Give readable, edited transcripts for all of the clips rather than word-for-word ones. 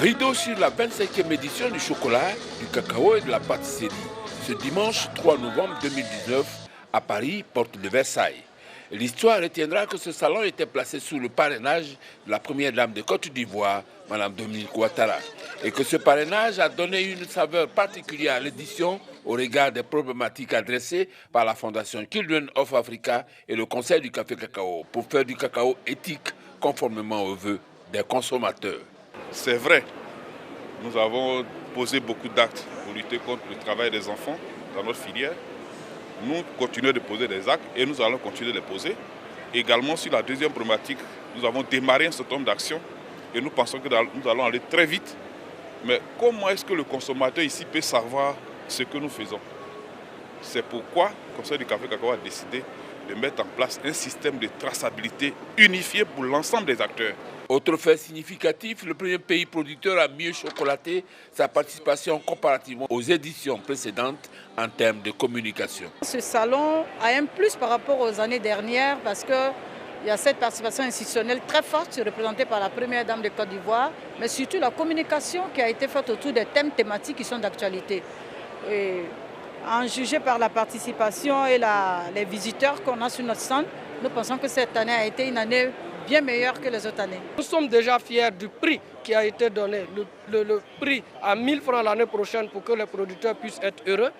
Rideau sur la 25e édition du chocolat, du cacao et de la pâtisserie. Ce dimanche 3 novembre 2019, à Paris, porte de Versailles. L'histoire retiendra que ce salon était placé sous le parrainage de la première dame de Côte d'Ivoire, Mme Dominique Ouattara, et que ce parrainage a donné une saveur particulière à l'édition au regard des problématiques adressées par la Fondation Children of Africa et le Conseil du café cacao pour faire du cacao éthique conformément aux vœux des consommateurs. C'est vrai, nous avons posé beaucoup d'actes pour lutter contre le travail des enfants dans notre filière. Nous continuons de poser des actes et nous allons continuer de les poser. Également sur la deuxième problématique, nous avons démarré un certain nombre d'actions et nous pensons que nous allons aller très vite. Mais comment est-ce que le consommateur ici peut savoir ce que nous faisons? C'est pourquoi le Conseil du café cacao a décidé de mettre en place un système de traçabilité unifié pour l'ensemble des acteurs. Autre fait significatif, le premier pays producteur a mieux chocolaté sa participation comparativement aux éditions précédentes en termes de communication. Ce salon a un plus par rapport aux années dernières parce qu'il y a cette participation institutionnelle très forte représentée par la première dame de Côte d'Ivoire, mais surtout la communication qui a été faite autour des thèmes thématiques qui sont d'actualité. En juger par la participation et les visiteurs qu'on a sur notre stand, nous pensons que cette année a été une année bien meilleure que les autres années. Nous sommes déjà fiers du prix qui a été donné, le prix à 1 000 francs l'année prochaine pour que les producteurs puissent être heureux.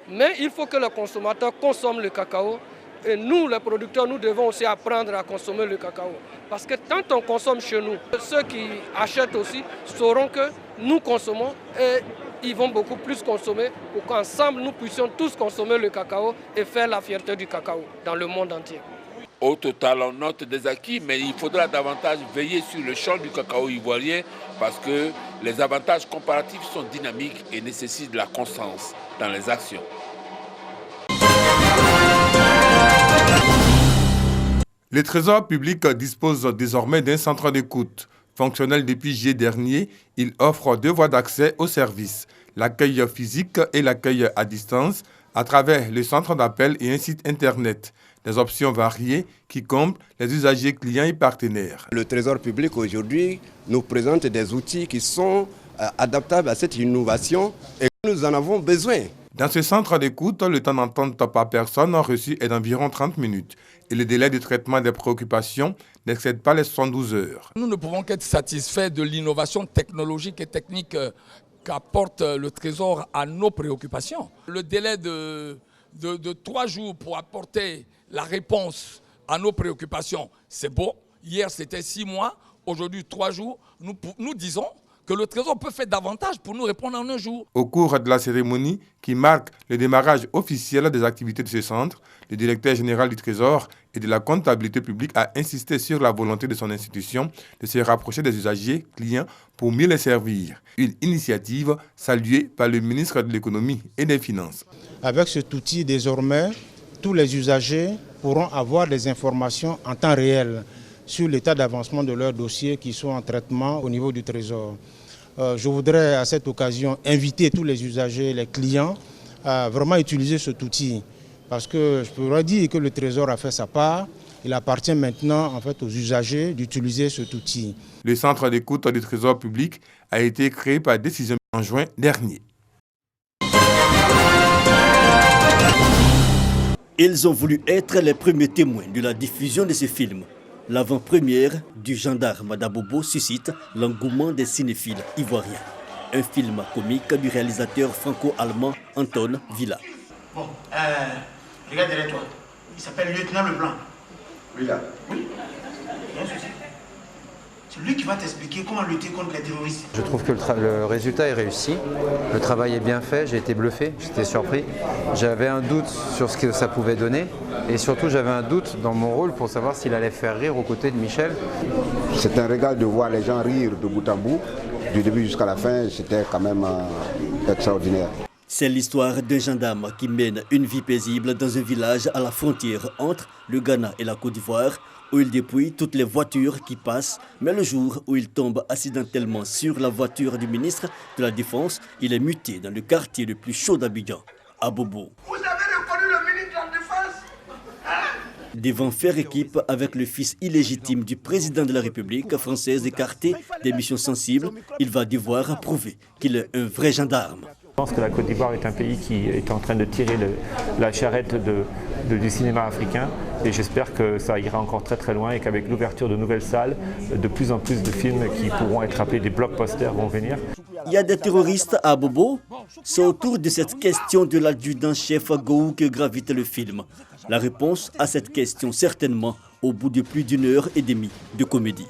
Mais il faut que les consommateurs consomment le cacao. Et nous, les producteurs, nous devons aussi apprendre à consommer le cacao. Parce que quand on consomme chez nous, ceux qui achètent aussi sauront que nous consommons et ils vont beaucoup plus consommer pour qu'ensemble nous puissions tous consommer le cacao et faire la fierté du cacao dans le monde entier. Au total, on note des acquis, mais il faudra davantage veiller sur le champ du cacao ivoirien parce que les avantages comparatifs sont dynamiques et nécessitent de la constance dans les actions. Le Trésor public dispose désormais d'un centre d'écoute. Fonctionnel depuis juillet dernier, il offre 2 voies d'accès aux services, l'accueil physique et l'accueil à distance, à travers le centre d'appel et un site internet. Des options variées qui comblent les usagers, clients et partenaires. Le Trésor public aujourd'hui nous présente des outils qui sont adaptables à cette innovation et nous en avons besoin. Dans ce centre d'écoute, le temps d'entente par personne reçue est d'environ 30 minutes et le délai de traitement des préoccupations n'excède pas les 72 heures. Nous ne pouvons qu'être satisfaits de l'innovation technologique et technique qu'apporte le Trésor à nos préoccupations. Le délai de 3 jours pour apporter la réponse à nos préoccupations, c'est beau. Hier, c'était 6 mois. Aujourd'hui, 3 jours. Nous disons que le Trésor peut faire davantage pour nous répondre en un jour. Au cours de la cérémonie qui marque le démarrage officiel des activités de ce centre, le directeur général du Trésor et de la comptabilité publique a insisté sur la volonté de son institution de se rapprocher des usagers, clients, pour mieux les servir. Une initiative saluée par le ministre de l'Économie et des Finances. Avec cet outil, désormais, tous les usagers pourront avoir des informations en temps réel sur l'état d'avancement de leurs dossiers qui sont en traitement au niveau du Trésor. Je voudrais à cette occasion inviter tous les usagers, les clients, à vraiment utiliser cet outil. Parce que je pourrais dire que le Trésor a fait sa part. Il appartient maintenant en fait, aux usagers d'utiliser cet outil. Le centre d'écoute du Trésor public a été créé par décision en juin dernier. Ils ont voulu être les premiers témoins de la diffusion de ce film. L'avant-première du Gendarme d'Abobo suscite l'engouement des cinéphiles ivoiriens. Un film comique du réalisateur franco-allemand Anton Villa. Bon, regarde derrière toi. Il s'appelle Lieutenant Leblanc. Villa. Oui. Il y a un souci. C'est lui qui va t'expliquer comment lutter contre les terroristes. Je trouve que le résultat est réussi. Le travail est bien fait, j'ai été bluffé, j'étais surpris. J'avais un doute sur ce que ça pouvait donner. Et surtout, j'avais un doute dans mon rôle pour savoir s'il allait faire rire aux côtés de Michel. C'est un régal de voir les gens rire de bout en bout. Du début jusqu'à la fin, c'était quand même extraordinaire. C'est l'histoire d'un gendarme qui mène une vie paisible dans un village à la frontière entre le Ghana et la Côte d'Ivoire, où il dépouille toutes les voitures qui passent. Mais le jour où il tombe accidentellement sur la voiture du ministre de la Défense, il est muté dans le quartier le plus chaud d'Abidjan, Abobo. Vous avez reconnu le ministre de la Défense? devant faire équipe avec le fils illégitime du président de la République française écarté des missions sensibles, il va devoir prouver qu'il est un vrai gendarme. Je pense que la Côte d'Ivoire est un pays qui est en train de tirer la charrette du cinéma africain et j'espère que ça ira encore très très loin et qu'avec l'ouverture de nouvelles salles, de plus en plus de films qui pourront être appelés des blockbusters vont venir. Il y a des terroristes à Bobo. C'est autour de cette question de l'adjudant-chef Gou que gravite le film. La réponse à cette question certainement au bout de plus d'1 heure et demie de comédie.